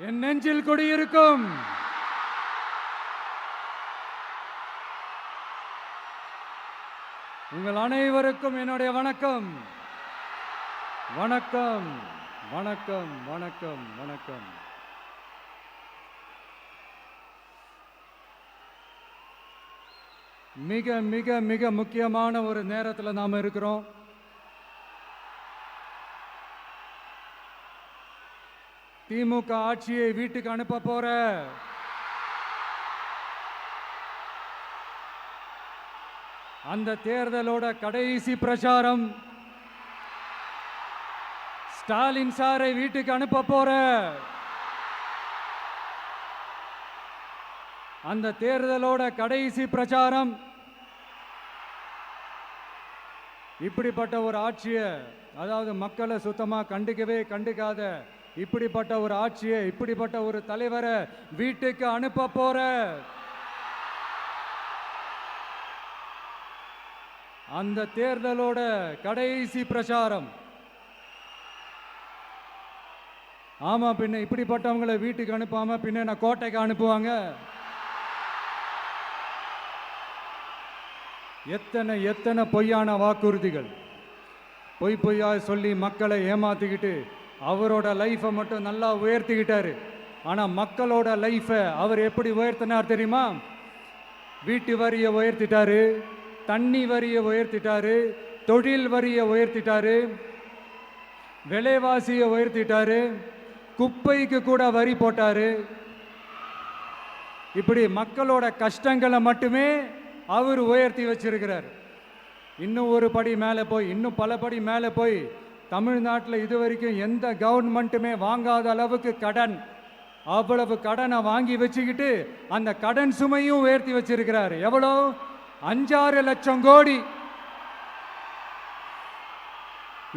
என் நெஞ்சில் குடியிருக்கும் உங்கள் அனைவருக்கும் என்னுடைய வணக்கம். வணக்கம் வணக்கம் வணக்கம் வணக்கம். மிக மிக மிக முக்கியமான ஒரு நேரத்தில் நாம் இருக்கிறோம். திமுக ஆட்சியை வீட்டுக்கு அனுப்ப போற அந்த தேர்தலோட கடைசி பிரச்சாரம். ஸ்டாலின் சாரை வீட்டுக்கு அனுப்ப போற அந்த தேர்தலோட கடைசி பிரச்சாரம். இப்படிப்பட்ட ஒரு ஆட்சியை, அதாவது மக்களை சுத்தமா கண்டுக்காத இப்படிப்பட்ட ஒரு ஆட்சியை, இப்படிப்பட்ட ஒரு தலைவரை வீட்டுக்கு அனுப்ப போற அந்த தேர்தலோட கடைசி பிரச்சாரம். ஆமா, பின்ன இப்படிப்பட்டவங்களை வீட்டுக்கு அனுப்பாம பின்ன என்ன கோட்டைக்கு அனுப்புவாங்க? எத்தனை எத்தனை பொய்யான வாக்குறுதிகள், பொய்யா சொல்லி மக்களை ஏமாத்திக்கிட்டு அவரோட லைஃபை மட்டும் நல்லா உயர்த்திக்கிட்டாரு. ஆனால் மக்களோட லைஃபை அவர் எப்படி உயர்த்தினார் தெரியுமா? வீட்டு வரியை உயர்த்திட்டாரு, தண்ணி வரியை உயர்த்திட்டாரு, தொழில் வரியை உயர்த்திட்டாரு, விலைவாசியை உயர்த்திட்டாரு, குப்பைக்கு கூட வரி போட்டாரு. இப்படி மக்களோட கஷ்டங்களை மட்டுமே அவர் உயர்த்தி வச்சிருக்கிறார். இன்னும் ஒரு படி மேலே போய், இன்னும் பல படி மேலே போய், தமிழ்நாட்டில் இதுவரைக்கும் எந்த கவர்மெண்ட்டுமே வாங்காத அளவுக்கு கடன், அவ்வளவு கடனை வாங்கி வச்சுக்கிட்டு அந்த கடன் சுமையும் உயர்த்தி வச்சிருக்கிறார். எவ்வளோ? 5-6 லட்சம் கோடி.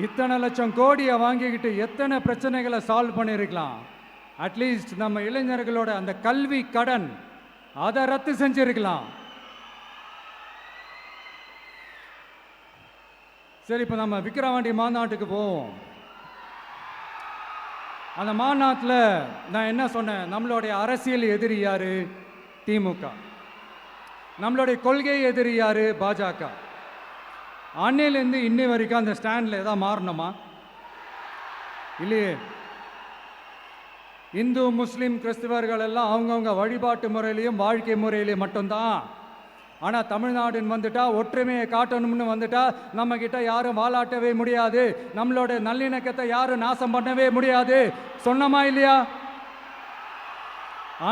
இத்தனை லட்சம் கோடியை வாங்கிக்கிட்டு எத்தனை பிரச்சனைகளை சால்வ் பண்ணியிருக்கலாம். அட்லீஸ்ட் நம்ம இளைஞர்களோட அந்த கல்வி கடன் அதை ரத்து செஞ்சிருக்கலாம். சரி, இப்போ நம்ம விக்கிரவாண்டி மாநாட்டுக்கு போவோம். அந்த மாநாட்டில் நான் என்ன சொன்னேன்? நம்மளுடைய அரசியல் எதிரி யாரு? திமுக. நம்மளுடைய கொள்கை எதிரி யாரு? பாஜக. அன்னையிலேருந்து இன்னை வரைக்கும் அந்த ஸ்டாண்டில் ஏதாவது மாறணுமா? இல்லையே. இந்து முஸ்லீம் கிறிஸ்தவர்கள் எல்லாம் அவங்கவுங்க வழிபாட்டு முறையிலையும் வாழ்க்கை முறையிலையும் மட்டும்தான். ஆனால் தமிழ்நாடுன்னு வந்துட்டா, ஒற்றுமையை காட்டணும்னு வந்துட்டா, நம்ம கிட்ட யாரும் வாலாட்டவே முடியாது, நம்மளோட நல்லிணக்கத்தை யாரும் நாசம் பண்ணவே முடியாது. சொன்னமா இல்லையா?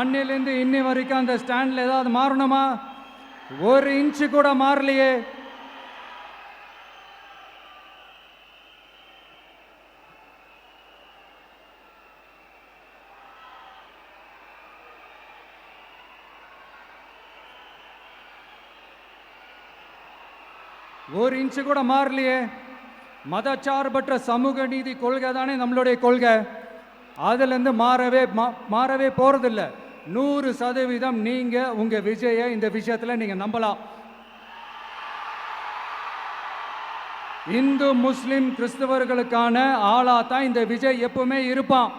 அன்னிலேருந்து இன்னி வரைக்கும் அந்த ஸ்டாண்டில் ஏதாவது மாறணுமா? 1 இன்ச்சு கூட மாறலையே. ஒரு இன்ச்சு கூட மாறலையே. மதச்சார்பற்ற சமூக நீதி கொள்கை தானே நம்மளுடைய கொள்கை. அதுலேருந்து மாறவே போறதில்லை. 100% நீங்க உங்க விஜயை இந்த விஷயத்துல நீங்க நம்பலாம். இந்து முஸ்லிம் கிறிஸ்தவர்களுக்கான ஆளா தான் இந்த விஜய் எப்பவுமே இருப்பான்.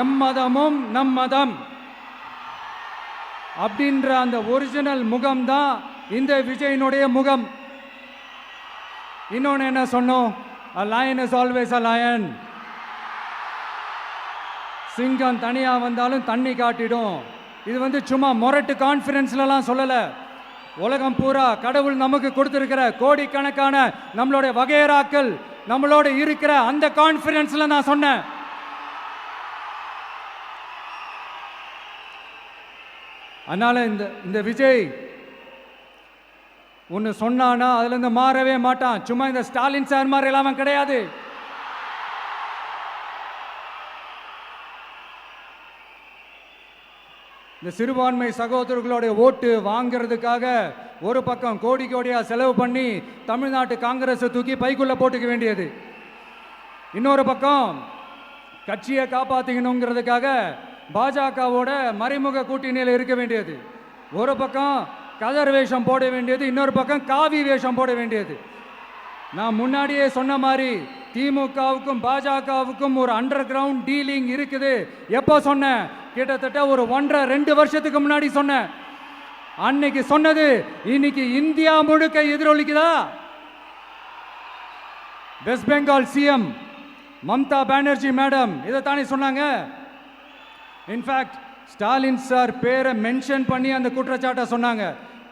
எம் மதமும் நம் மதம் அப்படின்ற அந்த ஒரிஜினல் முகம் தான் இந்த விஜயினுடைய முகம். இன்னொன்னு என்ன சொன்னோம்? A lion is always a lion. சிங்கம் தனியா வந்தாலும் தண்ணி காட்டிடும். இது சும்மா மொரட்டு கான்ஃபரன்ஸ்லாம் சொல்லல. உலகம் பூரா கடவுள் நமக்கு கொடுத்திருக்கிற கோடிக்கணக்கான நம்மளுடைய வகையறாக்கள் நம்மளோட இருக்கிற அந்த கான்ஃபரன்ஸ்ல நான் சொன்னேன். அதனால இந்த விஜய் ஒன்று சொன்னானா அதுலேருந்து மாறவே மாட்டான். சும்மா இந்த ஸ்டாலின் சார் மாதிரி எல்லாம் கிடையாது. இந்த சிறுபான்மை சகோதரர்களுடைய ஓட்டு வாங்கிறதுக்காக ஒரு பக்கம் கோடி கோடியா செலவு பண்ணி தமிழ்நாட்டு காங்கிரஸை தூக்கி பைக்குள்ள போட்டுக்க வேண்டியது, இன்னொரு பக்கம் கட்சியை காப்பாற்றிக்கணுங்கிறதுக்காக பாஜகவோட மறைமுக கூட்டணியில் இருக்க வேண்டியது, ஒரு பக்கம் கதர் வேஷம் போட வேண்டியது, இன்னொரு பக்கம் காவி வேஷம் போட வேண்டியது. நான் முன்னாடியே சொன்ன மாதிரி திமுகவுக்கும் பாஜகவுக்கும் ஒரு அண்டர் கிரவுண்ட் டீலிங் இருக்குது. எப்போ சொன்னேன்? கிட்டத்தட்ட ஒரு 1.5-2 வருஷத்துக்கு முன்னாடி சொன்னேன். அன்னைக்கு சொன்னது இன்னைக்கு இந்தியா முழுக்க எதிரொலிக்குதா? West Bengal CM Mamata Banerjee madam இதைத்தானே சொன்னாங்க. இன்ஃபேக்ட் ஸ்டாலின் சார் பேரை மென்ஷன் பண்ணி அந்த குற்றச்சாட்டை சொன்னாங்க.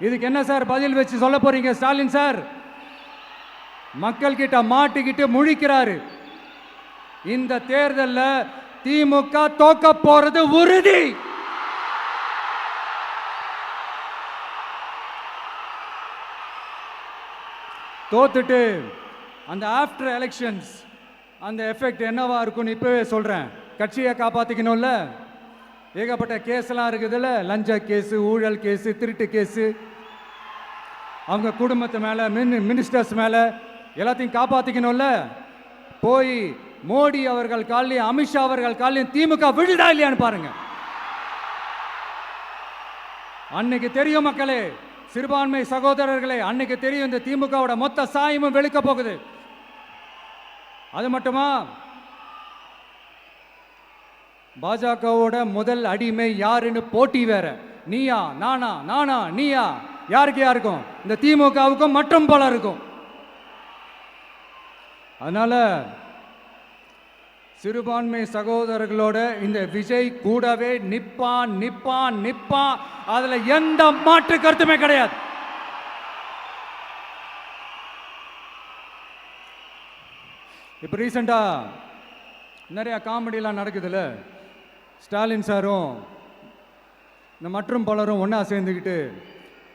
இதுக்கு என்ன சார் பதில் வச்சு சொல்ல போறீங்க? ஸ்டாலின் சார் மக்கள் கிட்ட மாட்டிக்கிட்டு முழிக்கிறாரு. இந்த தேர்தலில் திமுக தோக்க போறது உறுதி. தோத்துட்டு அந்த ஆஃப்டர் எலெக்ஷன்ஸ் அந்த எஃபெக்ட் என்னவா இருக்கும்னு இப்பவே சொல்றேன். கட்சியை காப்பாத்திக்கணும்ல, ஏகப்பட்ட கேஸ்லாம் இருக்குதுல்ல, லஞ்ச கேஸு, ஊழல் கேஸு, திருட்டு கேஸு, அவங்க குடும்பத்து மேலே, மினிஸ்டர்ஸ் மேலே எல்லாத்தையும் காப்பாற்றிக்கணும்ல. போய் மோடி அவர்கள் காலையும் அமித்ஷா அவர்கள் காலையும் திமுக விழுதா இல்லையான்னு பாருங்க. அன்னைக்கு தெரியும் மக்களே, சிறுபான்மை சகோதரர்களே, அன்னைக்கு தெரியும் இந்த திமுகவோட மொத்த சாயமும் வெளுக்க போகுது. அது மட்டுமா, பாஜகவோட முதல் அடிமை யாருன்னு போட்டி வேற. நீயா நானா, நானா நீயா, யாருக்கு யாருக்கும்? இந்த திமுகவுக்கும் மற்றும் பல இருக்கும். அதனால சிறுபான்மை சகோதரர்களோட இந்த விஜய் கூடவே நிப்பான் நிப்பான் நிப்பான். அதுல எந்த மாற்று கருத்துமே கிடையாது. இப்ப ரீசெண்டா நிறைய காமெடியெல்லாம் நடக்குதுல்ல. ஸ்டாலின் சாரும் இந்த மற்றும் பலரும் ஒன்றா சேர்ந்துக்கிட்டு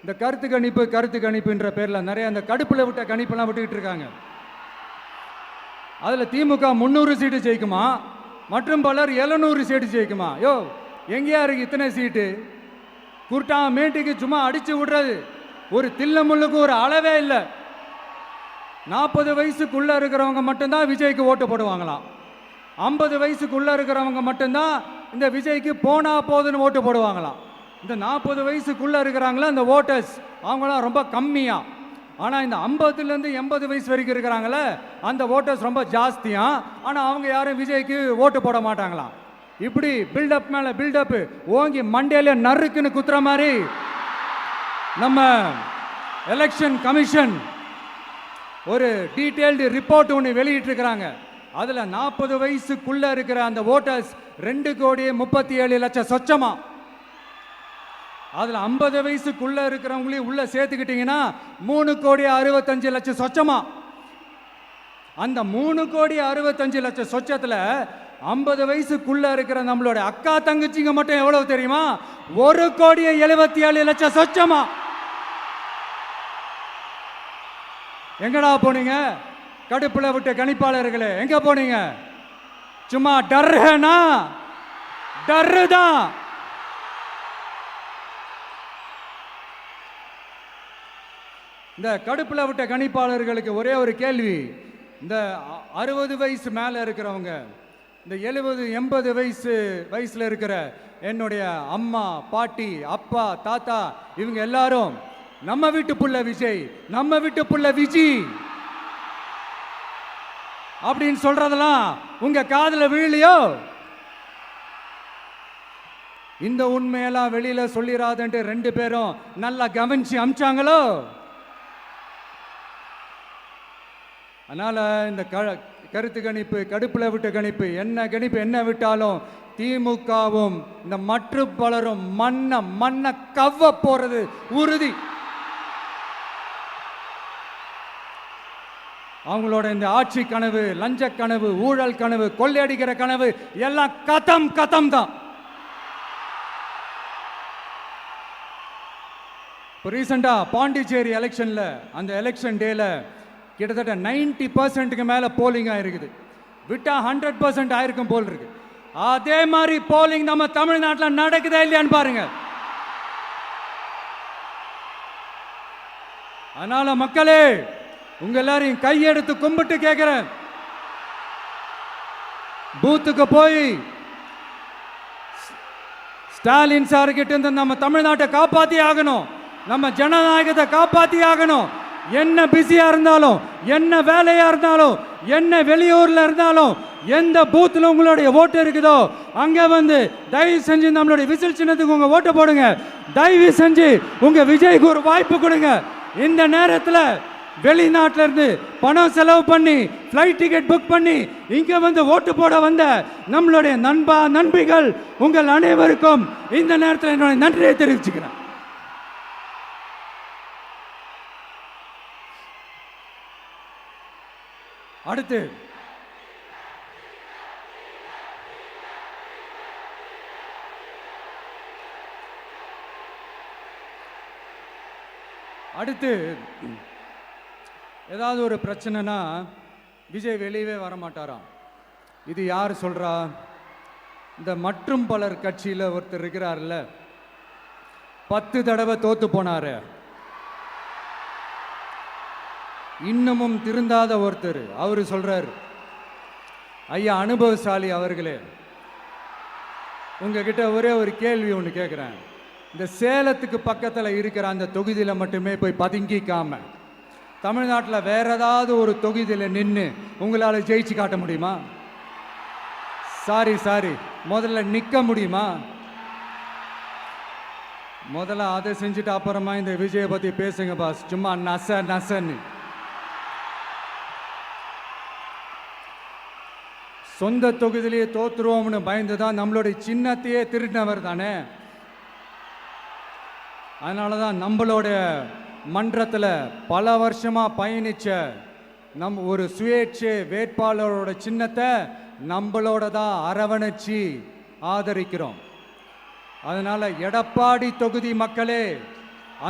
இந்த கருத்து கணிப்புன்ற பேரில் நிறைய அந்த கடுப்பில் விட்ட கணிப்பெல்லாம் விட்டுக்கிட்டு இருக்காங்க. அதில் திமுக 300 சீட்டு ஜெயிக்குமா, மற்றும் பலர் 700 சீட்டு ஜெயிக்குமா? யோ, எங்கேயா இருக்கு இத்தனை சீட்டு? குருட்டா மேட்டுக்கு சும்மா அடிச்சு விடுறது. ஒரு தில்லமுள்ளுக்கு ஒரு அளவே இல்லை. 40 வயசுக்குள்ள இருக்கிறவங்க மட்டும்தான் விஜய்க்கு ஓட்டு போடுவாங்களாம். 50 வயசுக்குள்ள இருக்கிறவங்க மட்டும்தான் இந்த விஜய்க்கு போனா போதுன்னு ஓட்டு போடுவாங்களாம். இந்த 40 வயசுக்குள்ள இருக்கிறாங்களா இந்த ஓட்டர்ஸ், அவங்களாம் ரொம்ப கம்மியா. ஆனால் இந்த 50லேருந்து 80 வயசு வரைக்கும் இருக்கிறாங்களே அந்த ஓட்டர்ஸ் ரொம்ப ஜாஸ்தியா. ஆனால் அவங்க யாரும் விஜய்க்கு ஓட்டு போட மாட்டாங்களாம். இப்படி பில்டப் மேலே பில்டப் ஓங்கி மண்டையில நறுக்குன்னு குத்துற மாதிரி நம்ம எலெக்ஷன் கமிஷன் ஒரு டீட்டெயில்டு ரிப்போர்ட் ஒன்று வெளியிட்டிருக்கிறாங்க. அதில் 40 வயசுக்குள்ள இருக்கிற அந்த ஓட்டர்ஸ் 2,37,00,000 சொச்சமா. அதில் 50 வயசுக்குள்ள இருக்கிறவங்களையும் உள்ள சேர்த்துக்கிட்டீங்கன்னா 3,65,00,000 சொச்சமா. அந்த 3,65,00,000 சொச்சத்தில் 50 வயசுக்குள்ள இருக்கிற நம்மளோட அக்கா தங்கச்சிங்க மட்டும் எவ்வளவு தெரியுமா? 1,77,00,000 சொச்சமா. எங்கடா போனீங்க கடுப்புல விட்ட கணிப்பாளர்களே? எங்க போனீங்க? சும்மா டர்னா டர்தான். இந்த கடுப்புல விட்ட கணிப்பாளர்களுக்கு ஒரே ஒரு கேள்வி. இந்த 60 வயசு மேலே இருக்கிறவங்க, இந்த 70-80 வயசுல இருக்கிற என்னுடைய அம்மா, பாட்டி, அப்பா, தாத்தா, இவங்க எல்லாரும் நம்ம வீட்டு புள்ள விஜய், நம்ம வீட்டு புள்ள விஜி அப்படின்னு சொல்றதெல்லாம் உங்க காதுல விழலையோ? இந்த உண்மையெல்லாம் வெளியில சொல்லிராதுன்ட்டு 2 பேரும் நல்லா கவனிச்சு அமிச்சாங்களோ? அதனால இந்த கருத்து கணிப்பு, கடுப்புல விட்ட கணிப்பு, என்ன கணிப்பு என்ன விட்டாலும் திமுகவும் இந்த மற்ற பலரும் மண்ண கவ்வ போறது உறுதி. அவங்களோட இந்த ஆட்சி கனவு, லஞ்ச கனவு, ஊழல் கனவு, கொள்ளையடிக்கிற கனவு எல்லாம் கதம் தான். இப்போ ரீசெண்டா பாண்டிச்சேரி எலெக்ஷன்ல அந்த எலெக்ஷன் டேல கிட்டத்தட்ட 90% மேல போலிங் ஆயிருக்குது. விட்டா 100% ஆயிருக்கும் போல் இருக்கு. அதே மாதிரி போலிங் நம்ம தமிழ்நாட்டில் நடக்குதா இல்லையான்னு பாருங்க. அதனால மக்களே, உங்க எல்லாரையும் கையெடுத்து கும்பிட்டு கேட்கிறேன், பூத்துக்கு போய் ஸ்டாலின் சார் கிட்ட இருந்து நம்ம தமிழ்நாட்டை காப்பாத்தி ஆகணும், நம்ம ஜனநாயகத்தை காப்பாத்தி ஆகணும். என்ன பிஸியா இருந்தாலும், என்ன வேலையா இருந்தாலும், என்ன வெளியூர்ல இருந்தாலும், எந்த பூத்துல உங்களுடைய ஓட்டு இருக்குதோ அங்க வந்து தயவு செஞ்சு நம்மளுடைய விசில் சின்னத்துக்கு உங்க ஓட்டு போடுங்க. தயவு செஞ்சு உங்க விஜய்க்கு ஒரு வாய்ப்பு கொடுங்க. இந்த நேரத்தில் வெளிநாட்டில இருந்து பணம் செலவு பண்ணி ஃப்ளைட் டிக்கெட் புக் பண்ணி இங்க வந்து ஓட்டு போட வந்த நம்மளுடைய நண்பிகள் உங்கள் அனைவருக்கும் இந்த நேரத்தில் என்னுடைய நன்றியை தெரிவிச்சுக்கிறேன். அடுத்து ஏதாவது ஒரு பிரச்சனைனா விஜய் வெளியவே வரமாட்டாராம். இது யார் சொல்றா? இந்த மற்றும் பலர் கட்சியில் ஒருத்தர் இருக்கிறார்ல, 10 தடவை தோத்து போனாரு, இன்னமும் திருந்தாத ஒருத்தர். அவரு சொல்றார், ஐயா அனுபவசாலி அவர்களே, உங்ககிட்ட ஒரே ஒரு கேள்வி ஒன்று கேட்குறேன். இந்த சேலத்துக்கு பக்கத்தில் இருக்கிற அந்த தொகுதியில் மட்டுமே போய் பதுங்கிக்காம தமிழ்நாட்டில் வேற ஏதாவது ஒரு தொகுதியில் நின்று உங்களால் ஜெயிச்சு காட்ட முடியுமா? சாரி முதல்ல நிற்க முடியுமா? முதல்ல அதை செஞ்சுட்டு அப்புறமா இந்த விஜயை பற்றி பேசுங்க பாஸ். சும்மா நசன்னு சொந்த தொகுதியிலேயே தோத்துருவோம்னு பயந்து தான் நம்மளுடைய சின்னத்தையே திருடினவர் தானே. அதனால தான் நம்மளோட மன்றத்தில் பல வருஷமாக பயணிச்ச ஒரு சுயேட்சை வேட்பாளரோட சின்னத்தை நம்மளோட தான் அரவணைச்சி ஆதரிக்கிறோம். அதனால எடப்பாடி தொகுதி மக்களே,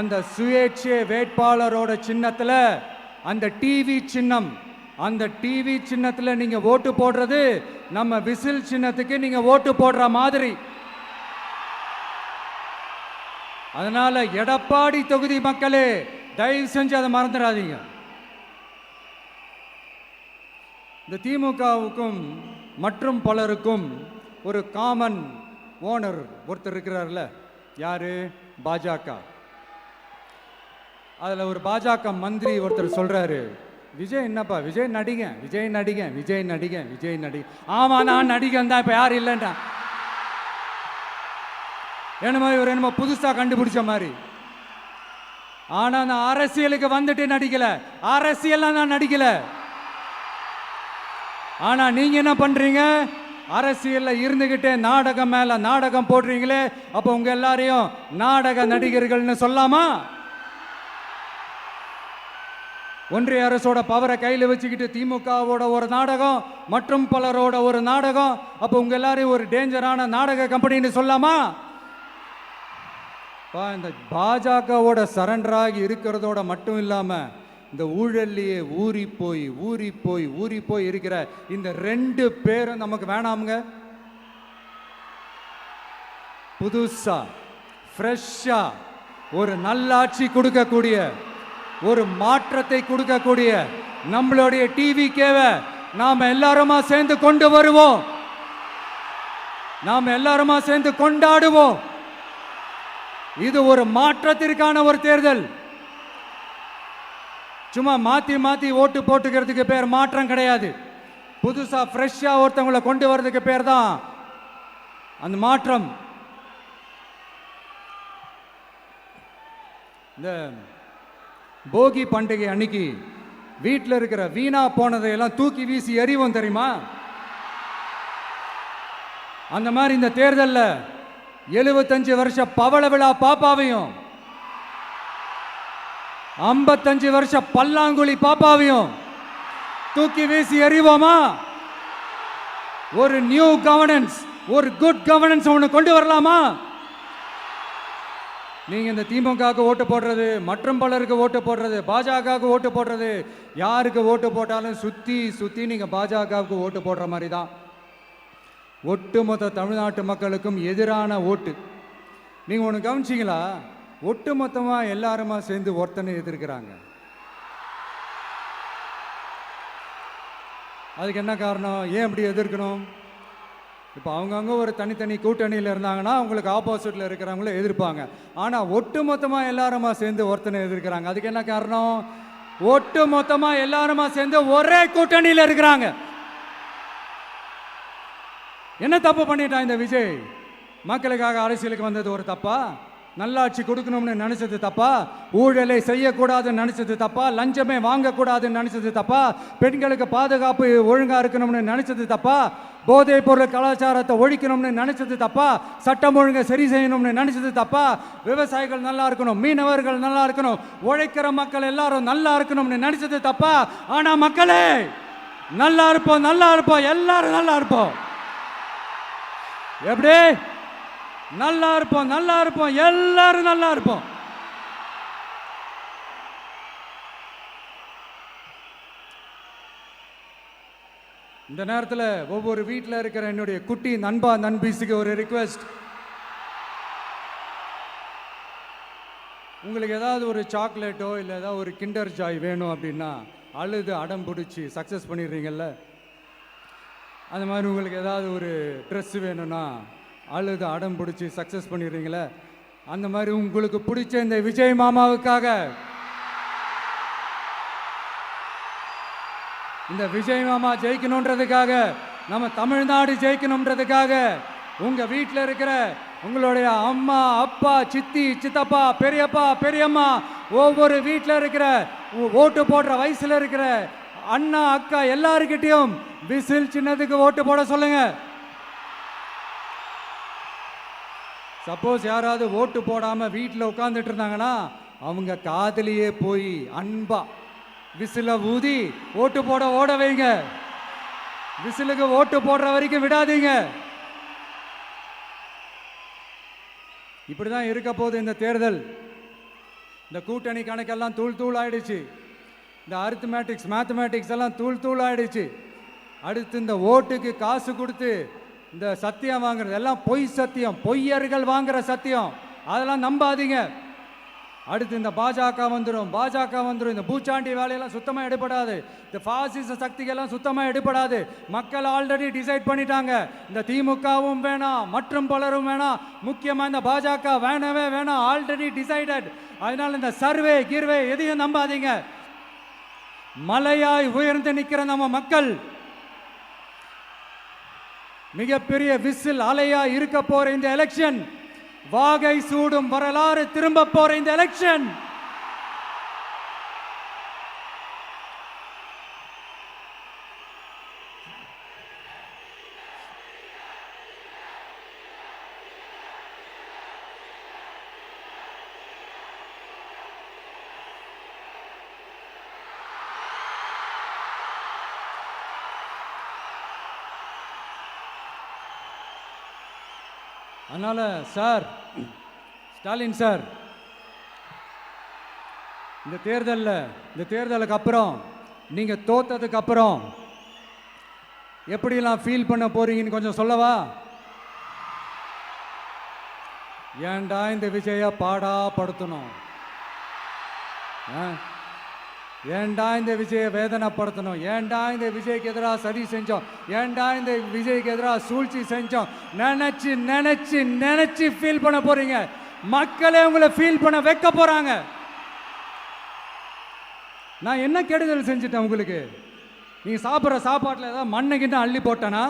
அந்த சுயேட்சை வேட்பாளரோட சின்னத்தில் அந்த டிவி சின்னம், அந்த டிவி சின்னத்தில் நீங்க ஓட்டு போடுறது நம்ம விசில் சின்னத்துக்கு நீங்க ஓட்டு போடுற மாதிரி. அதனால எடப்பாடி தொகுதி மக்களே, தயவு செஞ்சு அதை மறந்துடாதீங்க. இந்த திமுகவுக்கும் மற்றும் பலருக்கும் ஒரு காமன் ஓனர் ஒருத்தர் இருக்கிறார்ல, யாரு? பாஜக. அதில் ஒரு பாஜக மந்திரி ஒருத்தர் சொல்றாரு, விஜய் என்னப்பா விஜய் நடிங்க, விஜய் நடிங்க, விஜய் நடிங்க, விஜய் நடிங்க. ஆமா நான் நடிகன் தான், இப்போ யாரும் இல்லைன்றான். என்னமோ இவர் என்னமோ புதுசாக கண்டுபிடிச்ச மாதிரி. ஆனால் நான் அரசியலுக்கு வந்துட்டு நடிக்கல, அரசியல் நான் நடிக்கல. ஆனால் நீங்க என்ன பண்றீங்க? அரசியல்ல இருந்துகிட்டே நாடகம் மேல நாடகம் போடுறீங்களே, அப்போ உங்க எல்லாரையும் நாடக நடிகர்கள்னு சொல்லாமா? ஒன்றிய அரசோட பவரை கையில் வச்சுக்கிட்டு திமுகவோட ஒரு நாடகம், மற்றும் பலரோட ஒரு நாடகம், அப்போ உங்க எல்லாரையும் ஒரு டேஞ்சரான நாடக கம்பெனின்னு சொல்லாமா? இந்த பாஜகவோட சரண்டராகி இருக்கிறதோட மட்டும் இல்லாம இந்த ஊழல்லையே ஊறி போய் இருக்கிற இந்த 2 பேரும் நமக்கு வேணாமுங்க. புதுசா ஃப்ரெஷ்ஷா ஒரு நல்லாட்சி கொடுக்கக்கூடிய, ஒரு மாற்றத்தை கொடுக்கக்கூடிய நம்மளுடைய டிவிக்கேவை நாம எல்லாருமா சேர்ந்து கொண்டு வருவோம், நாம எல்லாருமா சேர்ந்து கொண்டாடுவோம். இது ஒரு மாற்றத்திற்கான ஒரு தேர்தல். சும்மா மாத்தி ஓட்டு போட்டுக்கிறதுக்கு பேர் மாற்றம் கிடையாது. புதுசா ஃப்ரெஷ்ஷா ஒருத்தவங்களை கொண்டு வர்றதுக்கு பேர் தான் அந்த மாற்றம். இந்த போகி பண்டிகை அன்னைக்கு வீட்டில் இருக்கிற வீணா போனதையெல்லாம் தூக்கி வீசி எறிவோம் தெரியுமா? அந்த மாதிரி இந்த தேர்தலில் 75 வருஷ பவள விழா பாப்பாவையும் 55 வருஷ பல்லாங்குழி பாப்பாவையும் தூக்கி வீசி எறிவோமா? ஒரு நியூ கவர்னன்ஸ், ஒரு குட் கவர்னன்ஸ் ஒன்று கொண்டு வரலாமா? நீங்க இந்த திமுகவுக்கு ஓட்டு போடுறது, மற்றும் பலருக்கு ஓட்டு போடுறது, பாஜகவுக்கு ஓட்டு போடுறது, யாருக்கு ஓட்டு போட்டாலும் சுத்தி நீங்க பாஜகவுக்கு ஓட்டு போடுற மாதிரி தான். ஒட்டுமொத்த தமிழ்நாட்டு மக்களுக்கும் எதிரான ஓட்டு. நீங்க ஒன்று கவனிச்சிங்களா? ஒட்டுமொத்தமா எல்லாருமா சேர்ந்து ஒருத்தனை எதிர்க்கிறாங்க. அதுக்கு என்ன காரணம்? ஏன் அப்படி எதிர்க்கணும்? இப்போ அவங்கவுங்க ஒரு தனித்தனி கூட்டணியில் இருந்தாங்கன்னா அவங்களுக்கு ஆப்போசிட்டில் இருக்கிறவங்கள எதிர்ப்பாங்க. ஆனால் ஒட்டுமொத்தமாக எல்லாருமா சேர்ந்து ஒருத்தனை எதிர்க்கிறாங்க. அதுக்கு என்ன காரணம்? ஒட்டு மொத்தமா எல்லாருமா சேர்ந்து ஒரே கூட்டணியில் இருக்கிறாங்க. என்ன தப்பு பண்ணிட்டான் இந்த விஜய்? மக்களுக்காக அரசியலுக்கு வந்தது ஒரு தப்பா? நல்லாட்சி கொடுக்கணும்னு நினைச்சது தப்பா? ஊழலை செய்யக்கூடாதுன்னு நினைச்சது தப்பா? லஞ்சமே வாங்கக்கூடாதுன்னு நினைச்சது தப்பா? பெண்களுக்கு பாதுகாப்பு ஒழுங்கா இருக்கணும்னு நினைச்சது தப்பா? போதைப் பொருள் கலாச்சாரத்தை ஒழிக்கணும்னு நினைச்சது தப்பா? சட்டம் ஒழுங்கை சரி செய்யணும்னு நினைச்சது தப்பா? விவசாயிகள் நல்லா இருக்கணும், மீனவர்கள் நல்லா இருக்கணும், உழைக்கிற மக்கள் எல்லாரும் நல்லா இருக்கணும்னு நினைச்சது தப்பா? ஆனா மக்களே நல்லா இருப்போம், நல்லா இருப்போம், எல்லாரும் நல்லா இருப்போம். எப்படி நல்லா இருப்போம், நல்லா இருப்போம், எல்லாரும் நல்லா இருப்போம். இந்த நேரத்தில் ஒவ்வொரு வீட்டில் இருக்கிற என்னுடைய குட்டி நண்பா நண்பீஸுக்கு ஒரு ரிக்வெஸ்ட். உங்களுக்கு ஏதாவது ஒரு சாக்லேட்டோ இல்லை ஏதாவது ஒரு கிண்டர் ஜாய் வேணும் அப்படின்னா அழுது அடம் பிடிச்சி சக்ஸஸ் பண்ணிடுறீங்கல்ல, அந்த மாதிரி உங்களுக்கு ஏதாவது ஒரு ட்ரெஸ் வேணும்னா அழுது அடம் பிடிச்சி சக்ஸஸ் பண்ணிடுறீங்களே, அந்த மாதிரி உங்களுக்கு பிடிச்ச இந்த விஜய் மாமாவுக்காக, இந்த விஜய் மாமா ஜெயிக்கணுன்றதுக்காக, நம்ம தமிழ்நாடு ஜெயிக்கணுன்றதுக்காக உங்க வீட்டில் இருக்கிற உங்களுடைய அம்மா அப்பா சித்தி சித்தப்பா பெரியப்பா பெரியம்மா ஒவ்வொரு வீட்டில் இருக்கிற ஓட்டு போடுற வயசுல இருக்கிற அண்ணா அக்கா எல்லாருக்கிட்டையும் விசில் சின்னதுக்கு ஓட்டு போட சொல்லுங்க. சப்போஸ் யாராவது ஓட்டு போடாம வீட்டில் உட்காந்துட்டு இருந்தாங்கன்னா அவங்க காதலியே போய் அன்பா விசில ஊதி ஓட்டு போட ஓட வைங்க. விசிலுக்கு ஓட்டு போடுற வரைக்கும் விடாதீங்க. இப்படிதான் இருக்க போது இந்த தேர்தல். இந்த கூட்டணி கணக்கெல்லாம் தூள் தூள் ஆயிடுச்சு. இந்த அரித்மேட்டிக்ஸ் மேத்தமேட்டிக்ஸ் எல்லாம் தூள் தூள் ஆயிடுச்சு. அடுத்து இந்த ஓட்டுக்கு காசு கொடுத்து இந்த சத்தியம் வாங்குறது எல்லாம் பொய் சத்தியம், பொய்யர்கள் வாங்குற சத்தியம், அதெல்லாம் நம்பாதீங்க. அடுத்து இந்த பாஜக வந்துடும், இந்த பூச்சாண்டி வேலையெல்லாம் சுத்தமாக எடுபடாது. இந்த பாசிச சக்திகள்லாம் சுத்தமாக எடுபடாது. மக்கள் ஆல்ரெடி டிசைட் பண்ணிட்டாங்க, இந்த திமுகவும் வேணாம் மற்றும் பலரும் வேணாம், முக்கியமாக இந்த பாஜக வேணவே வேணாம், ஆல்ரெடி டிசைடட். அதனால இந்த சர்வே கீர்வே எதையும் நம்பாதீங்க. மலையாய் உயர்ந்து நிற்கிற நம்ம மக்கள் மிகப்பெரிய விசில் அலையா இருக்க போற இந்த எலெக்ஷன், வாகை சூடும் வரலாறு திரும்ப போற இந்த எலெக்ஷன், அதனால சார் ஸ்டாலின் சார், இந்த தேர்தலுக்கு அப்புறம் நீங்க தோத்ததுக்கு அப்புறம் எப்படிலாம் ஃபீல் பண்ண போறீங்கன்னு கொஞ்சம் சொல்லவா? ஏன்டா இந்த விஜய பாடா படுத்தணும், ஏன்டா இந்த விஜயை வேதனைப்படுத்தணும், ஏன்டா இந்த விஜய்க்கு எதிராக சதி செஞ்சோம், ஏன்டா இந்த விஜய்க்கு எதிராக சூழ்ச்சி செஞ்சோம் நினைச்சு நினைச்சு நினைச்சு ஃபீல் பண்ண போறீங்க. மக்களே உங்களை ஃபீல் பண்ண வைக்க போறாங்க. நான் என்ன கெடுதல் செஞ்சுட்டேன் உங்களுக்கு? நீங்க சாப்பிட்ற சாப்பாட்டில் ஏதாவது மண்ணை கிட்ட அள்ளி போட்டேனா?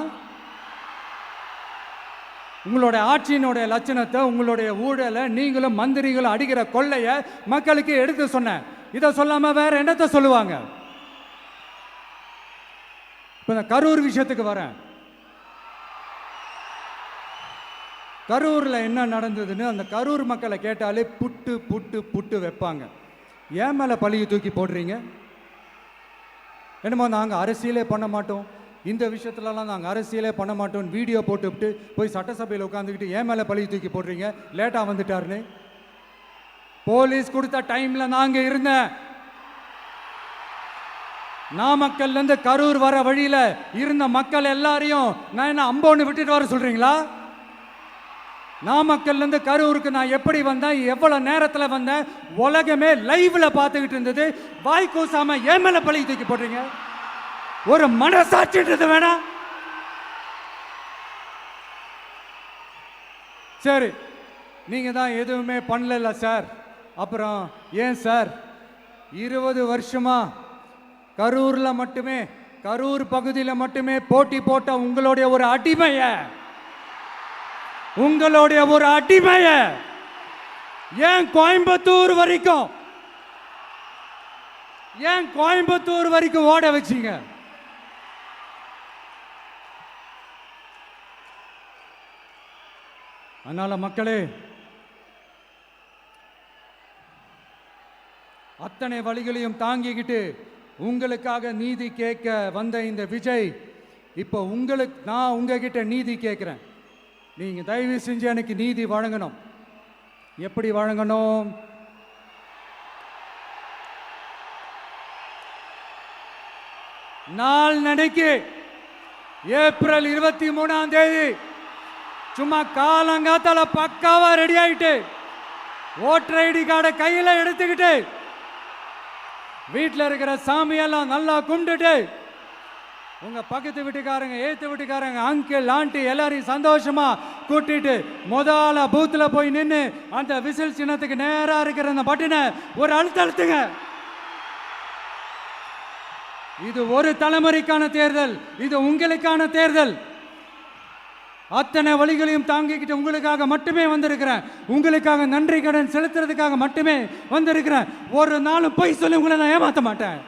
உங்களுடைய ஆட்சியினுடைய லட்சணத்தை, உங்களுடைய ஊழலை, நீங்களும் மந்திரிகளும் அடிக்கிற கொள்ளையை மக்களுக்கு எடுத்து சொன்னேன். இதை சொல்லாம வேற என்னத்தை சொல்லுவாங்க? இப்ப இந்த கரூர் விஷயத்துக்கு வரேன். கரூர்ல என்ன நடந்ததுன்னு அந்த கரூர் மக்களை கேட்டாலே புட்டு புட்டு புட்டு வைப்பாங்க. ஏன் மேல பழியை தூக்கி போடுறீங்க? என்னமோ நாங்கள் அரசியலே பண்ண மாட்டோம், இந்த விஷயத்துலலாம் நாங்கள் அரசியலே பண்ண மாட்டோம் வீடியோ போட்டுவிட்டு போய் சட்டசபையில் உட்காந்துக்கிட்டு ஏன் மேலே பழியை தூக்கி போடுறீங்க? லேட்டாக வந்துட்டாருன்னு போலீஸ் கொடுத்த டைம்ல நாங்க இருந்தேன். நாமக்கல்ல இருந்து கரூர் வர வழியில இருந்த மக்கள் எல்லாரையும் நான் என்ன அம்போன்னு விட்டுட்டு வர சொல்றீங்களா? நாமக்கல்ல இருந்து கரூருக்கு நான் எப்படி வந்தேன், எவ்வளவு நேரத்துல வந்தேன், உலகமே லைவ்ல பார்த்துக்கிட்டு இருந்தது. வாய் கூசாம ஏன் மேல பழி தூக்கி போடுறீங்க? ஒரு மனசாட்சின்றது வேணா? சரி, நீங்க தான் எதுவுமே பண்ணல சார், அப்புறம் ஏன் சார் 20 வருஷமா கரூர்ல மட்டுமே, கரூர் பகுதியில் மட்டுமே போட்டி போட்ட உங்களுடைய ஒரு அடிமைய ஏன் கோயம்புத்தூர் வரைக்கும் ஓட வச்சீங்க? அதனால மக்களே, அத்தனை வழிகளையும் தாங்கிக்கிட்டு உங்களுக்காக நீதி கேட்க வந்த இந்த விஜய், இப்போ நான் உங்ககிட்ட நீதி கேட்கிறேன். நீங்க தயவு செஞ்சு எனக்கு நீதி வழங்கணும். எப்படி வழங்கணும்? நாளைக்கு ஏப்ரல் 23ஆம் தேதி சும்மா காலங்காத்தால பக்காவா ரெடி ஆயிட்டு ஓட்டர் ஐடி கார்டை கையில எடுத்துக்கிட்டு வீட்டில் இருக்கிற சாமியெல்லாம் நல்லா கும்பிட்டுட்டு உங்க பக்கத்து வீட்டுக்காரங்க, ஏத்து வீட்டுக்காரங்க, அங்கிள், ஆண்டி எல்லாரையும் சந்தோஷமா கூட்டிட்டு முதல்ல பூத்துல போய் நின்று அந்த விசில் சின்னத்துக்கு நேரா இருக்கிற அந்த பட்டினை ஒரு அழுத்துங்க. இது ஒரு தலைமுறைக்கான தேர்தல், இது உங்களுக்கான தேர்தல். அத்தனை வழிகளையும் தாங்கிக்கிட்டு உங்களுக்காக மட்டுமே வந்திருக்கிறேன். உங்களுக்காக நன்றி கடன் செலுத்துறதுக்காக மட்டுமே வந்திருக்கிறேன். ஒரு நாளும் பொய் சொல்லி உங்களை நான் ஏமாற்ற மாட்டேன்.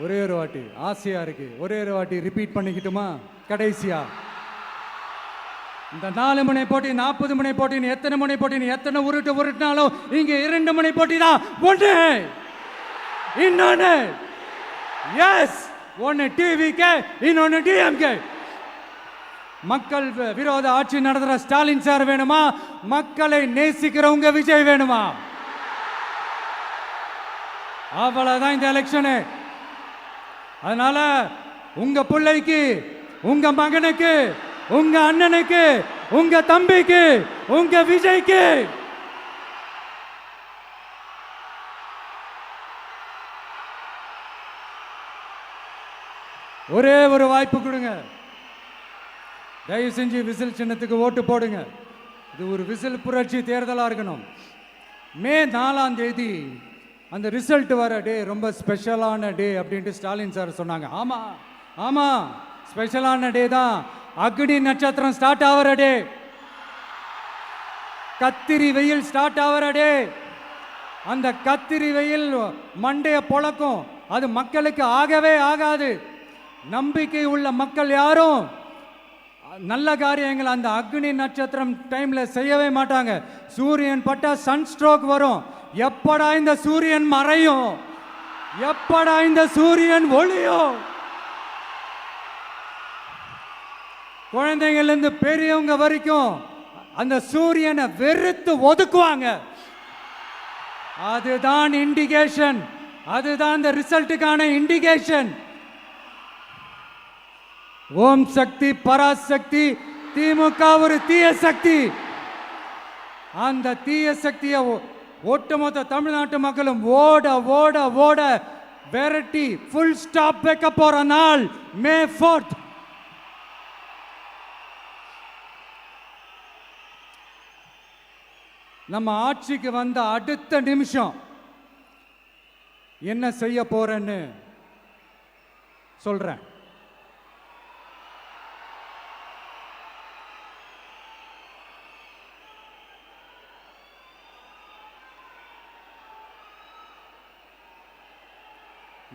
ஒரே ஒரு வாட்டி ஆசையா இருக்கு, ஒரே ஒரு வாட்டி ரிப்பீட் பண்ணிக்கிட்டுமா? கடைசியா இந்த 4 முனை போட்டி, 40 முனை போட்டின்னு எத்தனை முனை போட்டின்னு எத்தனை உருட்டினாலும் இங்க 2 முனை போட்டி தான். ஒன்று இன்னொன்னு, எஸ், ஒன்னு டிவிகே, இன்னொன்னு டிஎம்கே. மக்கள் விரோத ஆட்சி நடத்துற ஸ்டாலின் சார் வேணுமா? மக்களை நேசிக்கிறவங்க விஜய் வேணுமா? அவ்வளவுதான் இந்த எலெக்ஷனு. அதனால உங்க பிள்ளைக்கு, உங்க மகனுக்கு, உங்க அண்ணனுக்கு, உங்க தம்பிக்கு, உங்க விஜய்க்கு ஒரே ஒரு வாய்ப்பு கொடுங்க. தயவு செஞ்சு விசில் சின்னத்துக்கு ஓட்டு போடுங்க. இது ஒரு விசில் புரட்சி தேர்தலாக இருக்கணும். மே 4ஆம் தேதி அந்த ரிசல்ட் வர டே ரொம்ப ஸ்பெஷலான டே அப்படின்ட்டு ஸ்டாலின் சார் சொன்னாங்க. ஆமா, ஸ்பெஷலான டே தான். அக்னி நட்சத்திரம் ஸ்டார்ட் ஆகிற டே, கத்திரி வெயில் ஸ்டார்ட் ஆகிற டே. அந்த கத்திரி வெயில் மண்டைய பொழக்கும். அது மக்களுக்கு ஆகவே ஆகாது. நம்பிக்கை உள்ள மக்கள் யாரும் நல்ல காரியங்கள் அந்த அக்னி நட்சத்திரம் டைம்ல செய்யவே மாட்டாங்க. சூரியன் பட்டா சன் ஸ்ட்ரோக் வரும். எப்படா இந்த சூரியன் மறையும், எப்படா இந்த சூரியன் ஒளியும். குழந்தைங்கள்ல இருந்து பெரியவங்க வரைக்கும் அந்த சூரியனை வெறுத்து ஒதுக்குவாங்க. அதுதான் இண்டிகேஷன், அதுதான் இந்த ரிசல்ட்டுக்கான இண்டிகேஷன். ஓம் சக்தி பராசக்தி, திமுக ஒரு தீய சக்தி. அந்த தீய சக்தியை ஒட்டுமொத்த தமிழ்நாட்டு மக்களும் ஓட ஓட ஓட விரட்டி ஃபுல் ஸ்டாப் வைக்க போற நாள் மே 4th. நம்ம ஆட்சிக்கு வந்த அடுத்த நிமிஷம் என்ன செய்ய போறேன்னு சொல்றேன்.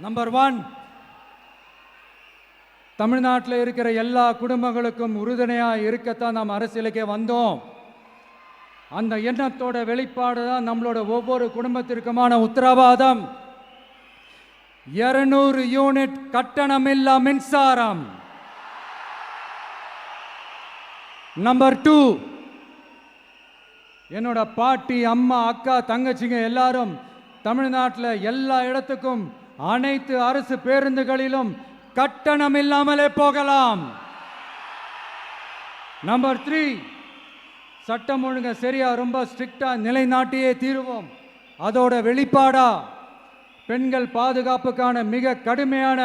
நம்பர் 1, தமிழ்நாட்டில் இருக்கிற எல்லா குடும்பங்களுக்கும் உறுதுணையாக இருக்கத்தான் நாம் அரசியலுக்கே வந்தோம். அந்த எண்ணத்தோட வெளிப்பாடு தான் நம்மளோட ஒவ்வொரு குடும்பத்திற்குமான உத்தரவாதம். 200 யூனிட் கட்டணமில்லா மின்சாரம். நம்பர் 2, என்னோட பாட்டி, அம்மா, அக்கா, தங்கச்சிங்க எல்லாரும் தமிழ்நாட்டில் எல்லா இடத்துக்கும் அனைத்து அரசு பேருந்துகளிலும் கட்டணம் இல்லாமலே போகலாம். நம்பர் 3, சட்டம் ஒழுங்கு சரியா ரொம்ப ஸ்ட்ரிக்டா நிலைநாட்டியே தீருவோம். அதோட வெளிப்பாடா பெண்கள் பாதுகாப்புக்கான மிக கடுமையான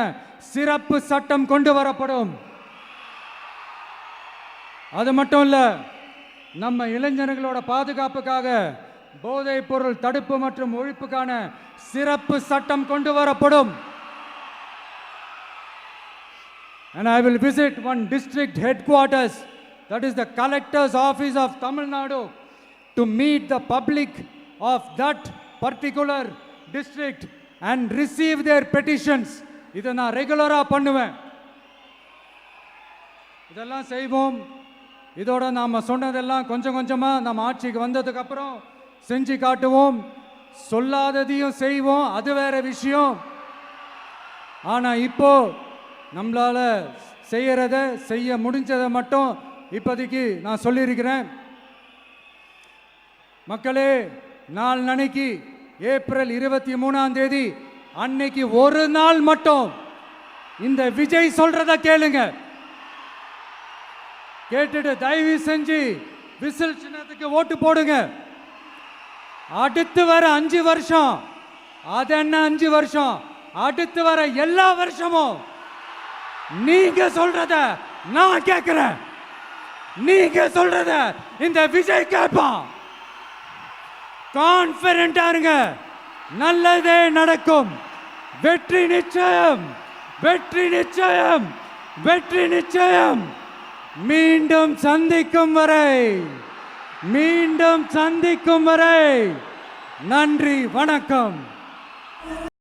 சிறப்பு சட்டம் கொண்டு வரப்படும். அது மட்டும் இல்ல, நம்ம இளைஞர்களோட பாதுகாப்புக்காக போதைப் பொருள் தடுப்பு மற்றும் ஒழிப்புக்கான சிறப்பு சட்டம் கொண்டு வரப்படும். And I will visit one district headquarters, that is the collector's office of Tamil Nadu, to meet the public of that particular district and receive their petitions. இதை நான் ரெகுலரா பண்ணுவேன். இதெல்லாம் செய்வோம். இதோட நாம சொன்னதெல்லாம் கொஞ்சம் கொஞ்சமா நம்ம ஆட்சிக்கு வந்ததுக்கு அப்புறம் செஞ்சு காட்டுவோம். சொல்லாததையும் செய்வோம், அது வேற விஷயம். ஆனா இப்போ நம்மளால செய்யறத செய்ய முடிஞ்சதை மட்டும் இப்போதைக்கு நான் சொல்லியிருக்கிறேன். மக்களே, நாளைக்கு ஏப்ரல் 23 அன்னைக்கு ஒரு நாள் மட்டும் இந்த விஜய் சொல்றத கேளுங்க. கேட்டுட்டு தயவு செஞ்சு விசில் சின்னத்துக்கு ஓட்டு போடுங்க. அடுத்து வர 5 வருஷம், அது என்ன 5 வருஷம், அடுத்து வர எல்லா வருஷமும் நீங்க சொல்றத நான் கேட்கிறேன். நீங்க சொல்றத இந்த விஜய் கேட்பான். கான்பிடென்டா இருங்க, நல்லதே நடக்கும். வெற்றி நிச்சயம், வெற்றி நிச்சயம், வெற்றி நிச்சயம். மீண்டும் சந்திக்கும் வரை நன்றி, வணக்கம்.